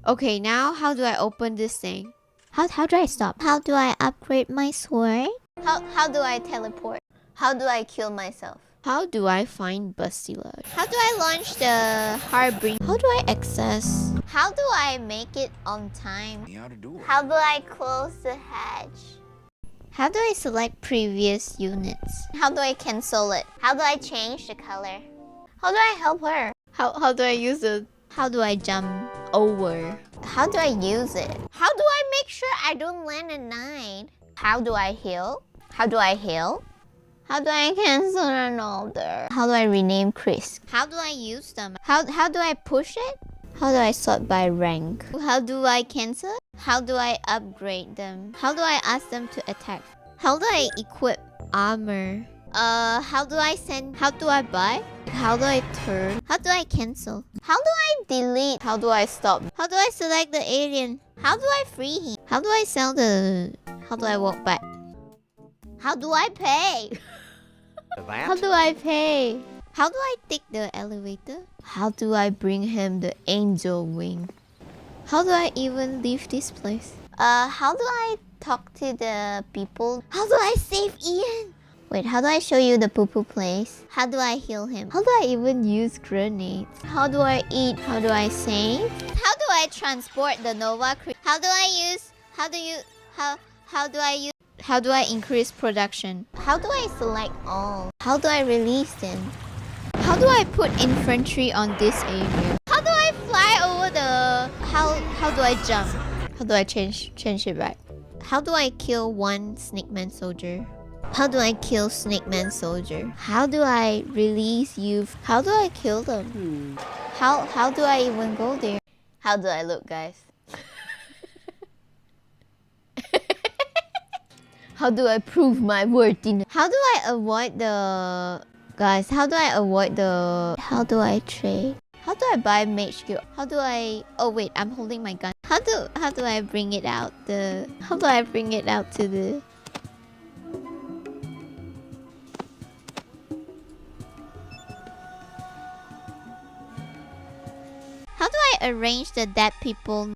Okay, now how do I open this thing? How do I stop? How do I upgrade my sword? How do I teleport? How do I kill myself? How do I find Bastila? How do I launch the Harbinger? How do I access? How do I make it on time? How to do it. How do I close the hatch? How do I select previous units? How do I cancel it? How do I change the color? How do I help her? How do I use the... How do I jump over? How do I use it? How do I make sure I don't land a 9? How do I heal? How do I heal? How do I cancel an order? How do I rename Chris? How do I use them? How do I push it? How do I sort by rank? How do I cancel? How do I upgrade them? How do I ask them to attack? How do I equip Armor. how do I send? How do I buy? How do I turn? How do I cancel? How do I delete? How do I stop? How do I select the alien? How do I free him? How do I sell the... How do I walk back? How do I pay? How do I pay? How do I take the elevator? How do I bring him the angel wing? How do I even leave this place? How do I talk to the people? How do I save Ian? Wait, how do I show you the poo-poo place? How do I heal him? How do I even use grenades? How do I eat? How do I save? How do I transport the Nova Crew? How do I use? How do I use? How do I increase production? How do I select all? How do I release them? How do I put infantry on this area? How do I fly over the? How do I jump? How do I change it back? How do I kill one Snake Man soldier? How do I kill Snake Man soldier? How do I release you? How do I kill them? How do I even go there? How do I look, guys? How do I prove my worthiness? How do I avoid the... Guys, how do I avoid the... How do I trade? How do I buy mage skill? How do I... Oh wait, I'm holding my gun. How do I bring it out? How do I bring it out to the... How do I arrange the dead people?